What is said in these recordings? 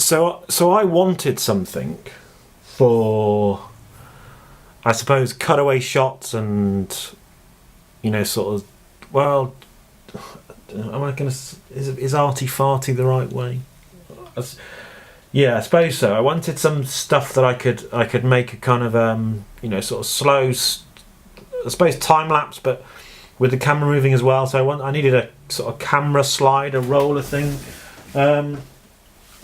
so I wanted something for, I suppose, cutaway shots and, you know, sort of, well, am I going to, is arty farty the right way? Yeah, I suppose so. I wanted some stuff that I could make a kind of you know, sort of slow, I suppose, time lapse, but with the camera moving as well. So I needed a sort of camera slider roller thing. I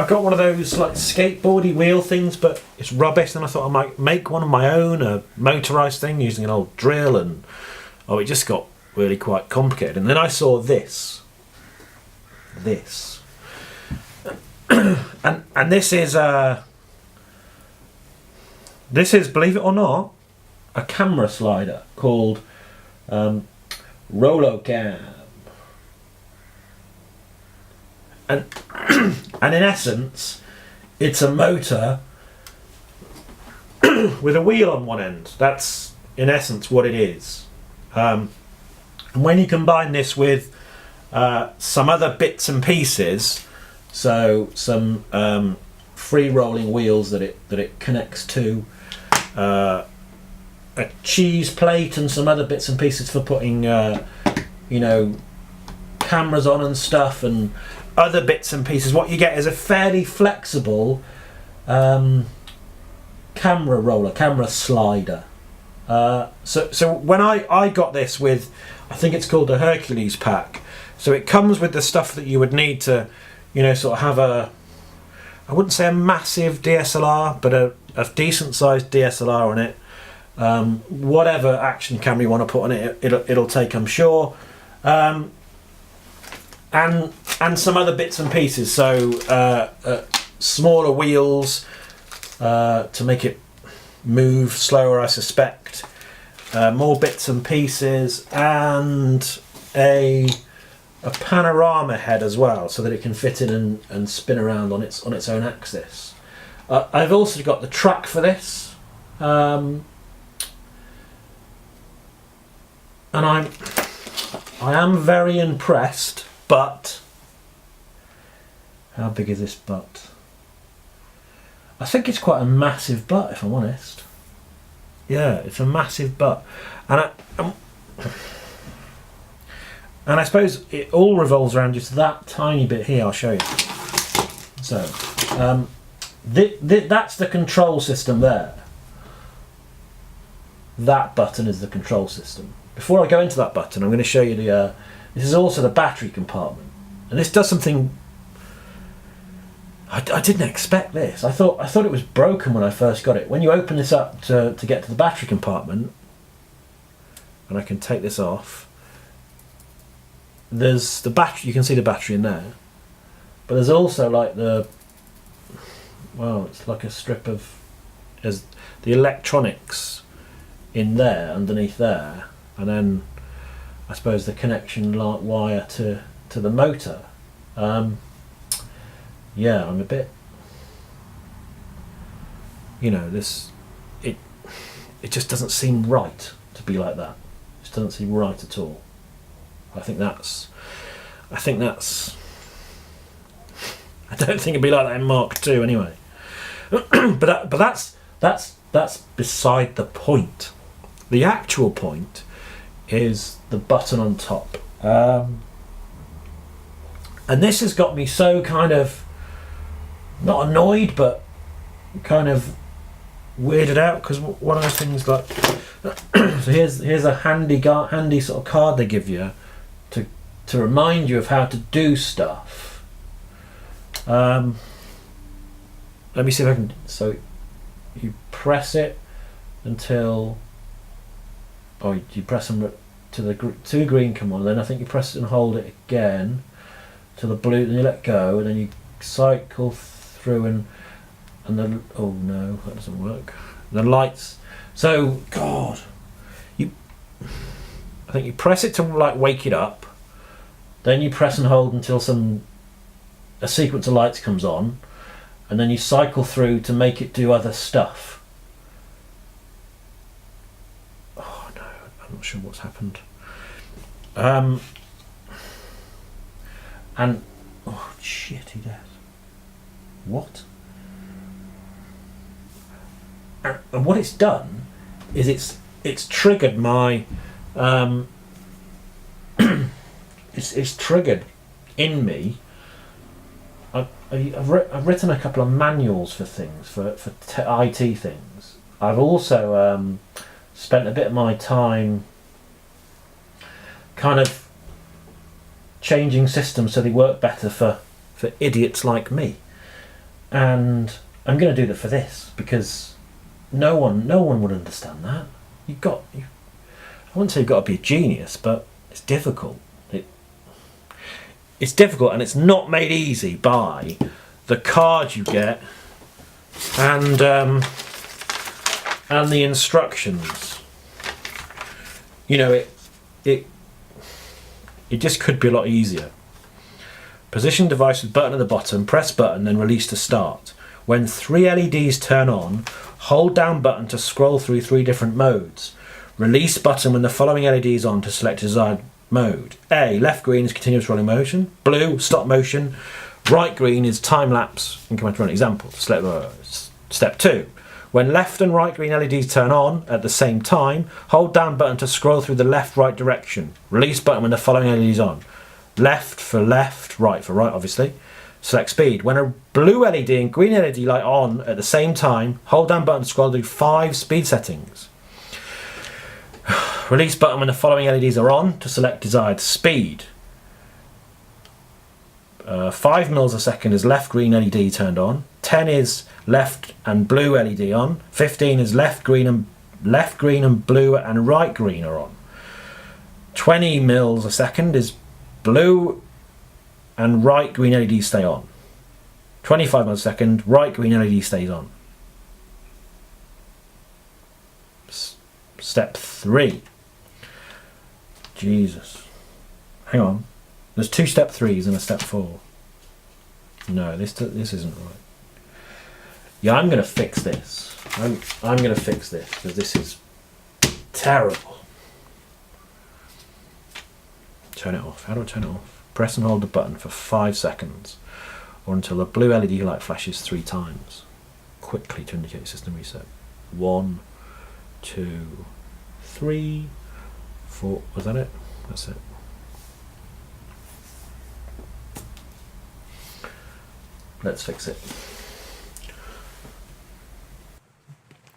got one of those like skateboardy wheel things, but it's rubbish. And I thought I might make one of my own, a motorised thing using an old drill, and it just got really quite complicated. And then I saw this, and this is believe it or not, a camera slider called Rollocam. And and in essence, it's a motor with a wheel on one end. That's in essence what it is. And when you combine this with some other bits and pieces, so some free rolling wheels that it connects to, a cheese plate, and some other bits and pieces for putting you know, cameras on and stuff, and other bits and pieces, what you get is a fairly flexible camera slider. So when I got this with, I think it's called the Hercules pack, so it comes with the stuff that you would need to, you know, sort of have I wouldn't say a massive DSLR, but a decent sized DSLR on it. Whatever action camera you want to put on it, it'll take, I'm sure. And some other bits and pieces, so smaller wheels to make it move slower, I suspect, more bits and pieces, and a panorama head as well, so that it can fit in and spin around on its own axis. I've also got the track for this, and I am very impressed. But how big is this butt? I think it's quite a massive butt, if I'm honest. Yeah, it's a massive butt, and I suppose it all revolves around just that tiny bit here. I'll show you. So that's the control system there. That button is the control system. Before I go into that button, I'm going to show you the. This is also the battery compartment, and this does something. I didn't expect this. I thought it was broken when I first got it. When you open this up to get to the battery compartment, and I can take this off. There's the battery. You can see the battery in there, but there's also like it's like a strip of, as the electronics in there, underneath there, and then I suppose the connection wire to the motor. Yeah, I'm a bit, you know, it just doesn't seem right to be like that. It just doesn't seem right at all. I don't think it'd be like that in Mark II anyway. but that's beside the point. The actual point is the button on top, and this has got me so kind of not annoyed, but kind of weirded out, because one of the things, like, so here's a handy sort of card they give you to remind you of how to do stuff. Let me see if I can. So you press it until. Oh, you press them to the two green come on, then I think you press it and hold it again to the blue, then you let go, and then you cycle through and then, oh no, that doesn't work. The lights. So God, I think you press it to like wake it up, then you press and hold until a sequence of lights comes on, and then you cycle through to make it do other stuff. I'm not sure what's happened. And oh shit, he does. what? And what it's done is it's triggered my it's triggered in me. I've written a couple of manuals for things for IT things. I've also spent a bit of my time kind of changing systems so they work better for idiots like me. And I'm going to do that for this because no one would understand that. I wouldn't say you've got to be a genius, but it's difficult. It's difficult, and it's not made easy by the card you get and the instructions. You know, it just could be a lot easier. Position device with button at the bottom, press button, then release to start. When 3 LEDs turn on, hold down button to scroll through 3 different modes. Release button when the following LED is on to select desired mode. A, left green is continuous rolling motion. Blue, stop motion. Right green is time lapse. And come on to run an example. Step 2. When left and right green LEDs turn on at the same time, hold down button to scroll through the left-right direction. Release button when the following LED is on. Left for left, right for right, obviously. Select speed. When a blue LED and green LED light on at the same time, hold down button to scroll through 5 speed settings. Release button when the following LEDs are on to select desired speed. 5 mils a second is left green LED turned on. 10 is left and blue LED on. 15 is left green and blue and right green are on. 20 mils a second is blue and right green LED stay on. 25 mils a second, right green LED stays on. Step 3. Jesus. Hang on. There's 2 step 3s and a step 4. No, this isn't right. Yeah, I'm going to fix this. I'm going to fix this because this is terrible. Turn it off. How do I turn it off? Press and hold the button for 5 seconds or until the blue LED light flashes 3 times. Quickly to indicate system reset. 1, 2, 3, 4. Was that it? That's it. Let's fix it.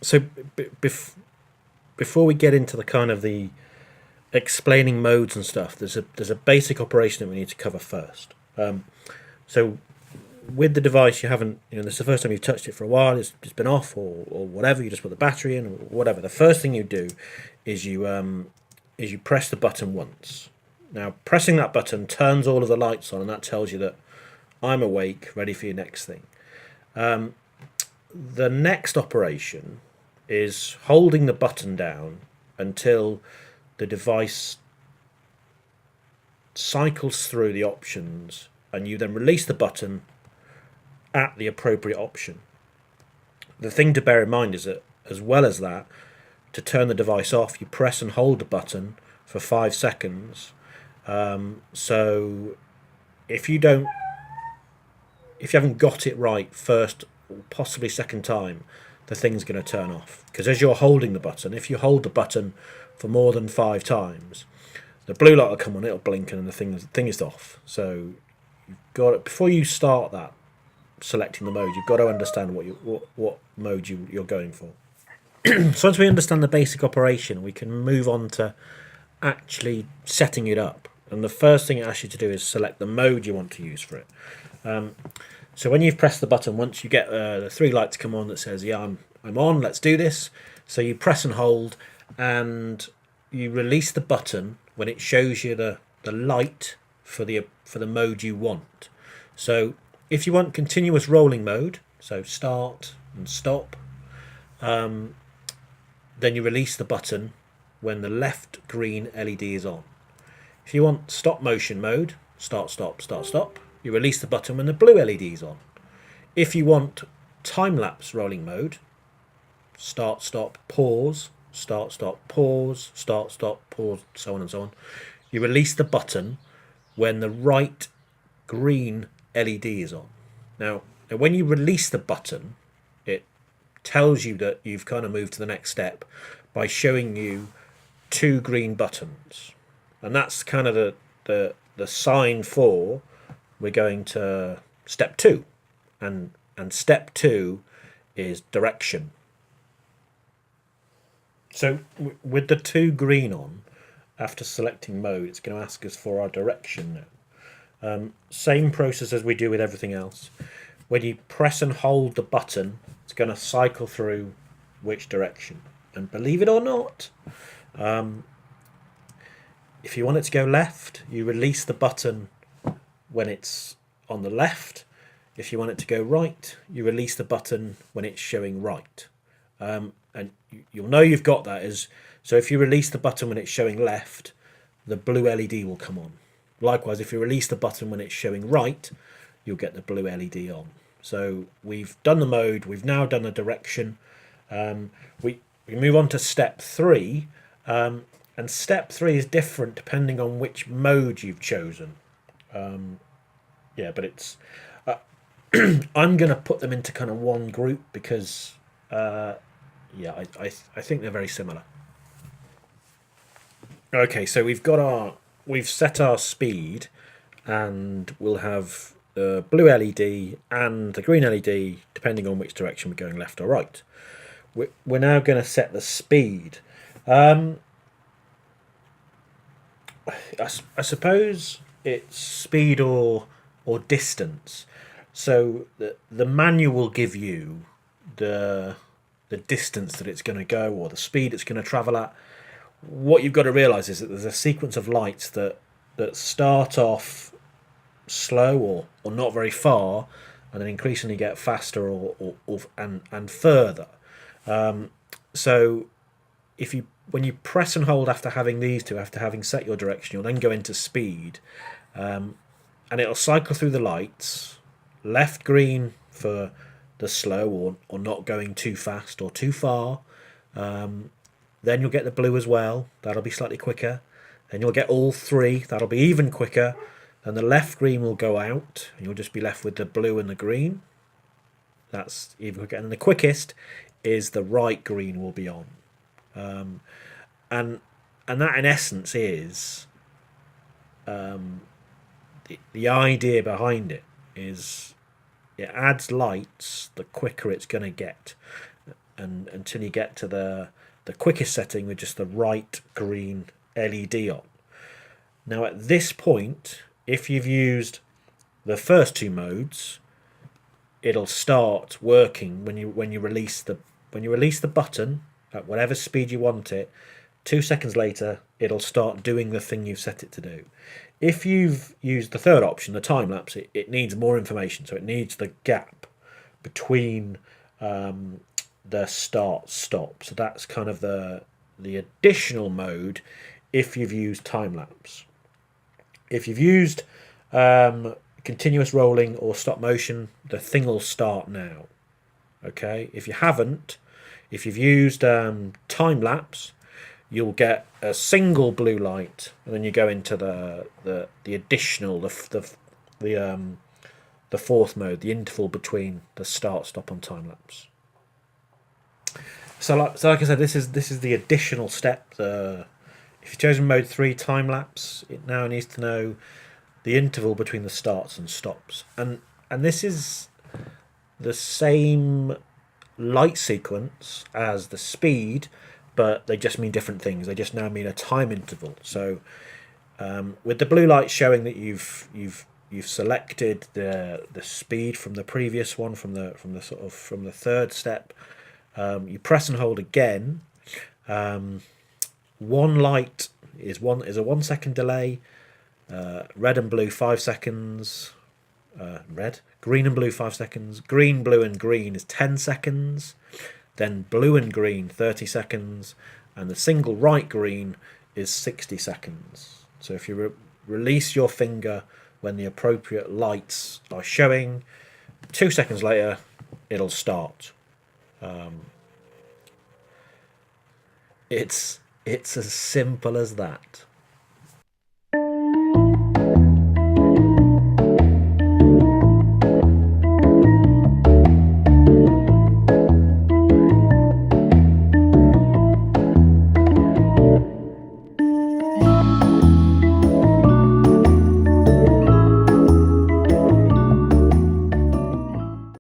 So before we get into the kind of the explaining modes and stuff, there's a basic operation that we need to cover first. So with the device, this is the first time you've touched it for a while. It's been off or whatever. You just put the battery in or whatever. The first thing you do is you press the button once. Now pressing that button turns all of the lights on, and that tells you that I'm awake, ready for your next thing. The next operation is holding the button down until the device cycles through the options, and you then release the button at the appropriate option. The thing to bear in mind is that, as well as that, to turn the device off, you press and hold the button for 5 seconds. So if you haven't got it right first or possibly second time, the thing's going to turn off. Because as you're holding the button, if you hold the button for more than 5 times, the blue light will come on, it'll blink, and the thing is off. So you've got it, before you start that selecting the mode, you've got to understand what mode you're going for. So once we understand the basic operation, we can move on to actually setting it up. And the first thing it asks you to do is select the mode you want to use for it. So when you've pressed the button once, you get the 3 lights come on that says, yeah, I'm on, let's do this. So you press and hold, and you release the button when it shows you the light for the mode you want. So if you want continuous rolling mode, so start and stop, then you release the button when the left green LED is on. If you want stop motion mode, start, stop, start, stop, you release the button when the blue LED is on. If you want time-lapse rolling mode, start, stop, pause, start, stop, pause, start, stop, pause, so on and so on, you release the button when the right green LED is on. Now, And when you release the button, it tells you that you've kind of moved to the next step by showing you 2 green buttons. And that's kind of the sign for we're going to step 2. And step 2 is direction. So with the 2 green on, after selecting mode, it's going to ask us for our direction now. Same process as we do with everything else. When you press and hold the button, it's going to cycle through which direction. And believe it or not, if you want it to go left, you release the button when it's on the left. If you want it to go right, you release the button when it's showing right. And you'll know you've got that so if you release the button when it's showing left, the blue LED will come on. Likewise, if you release the button when it's showing right, you'll get the blue LED on. So we've done the mode, we've now done the direction. We move on to step 3, and step 3 is different depending on which mode you've chosen. But it's I'm going to put them into kind of one group because I think they're very similar. Okay, so we've set our speed, and we'll have the blue LED and the green LED depending on which direction we're going, left or right. We're now going to set the speed. I suppose it's speed or distance. So the manual will give you the distance that it's going to go or the speed it's going to travel at. What you've got to realise is that there's a sequence of lights that start off slow or not very far, and then increasingly get faster and further. So when you press and hold after having these two, after having set your direction, you'll then go into speed, and it'll cycle through the lights. Left green for the slow or not going too fast or too far. Then you'll get the blue as well. That'll be slightly quicker. Then you'll get all 3. That'll be even quicker. Then the left green will go out, and you'll just be left with the blue and the green. That's even quicker. And the quickest is the right green will be on. And that in essence is the idea behind it is it adds lights the quicker it's going to get, and until you get to the quickest setting with just the right green LED on. Now at this point, if you've used the first 2 modes, it'll start working when you release the button at whatever speed you want it. 2 seconds later, it'll start doing the thing you've set it to do. If you've used the third option, the time lapse, it needs more information. So it needs the gap between the start-stop. So that's kind of the additional mode if you've used time lapse. If you've used continuous rolling or stop motion, the thing will start now. Okay. If you haven't, if you've used time lapse, you'll get a single blue light, and then you go into the additional the fourth mode, the interval between the start, stop, and time lapse. So like I said, this is the additional step. If you've chosen mode 3 time lapse, it now needs to know the interval between the starts and stops, and this is the same light sequence as the speed, but they just mean different things. They just now mean a time interval. So with the blue light showing that you've selected the speed from the previous one, from the third step, you press and hold again. One light is a 1 second delay. Red and blue 5 seconds. Green and blue 5 seconds. Green, blue, and green is 10 seconds. Then blue and green 30 seconds, and the single right green is 60 seconds. So if you release your finger when the appropriate lights are showing, 2 seconds later it'll start. It's as simple as that.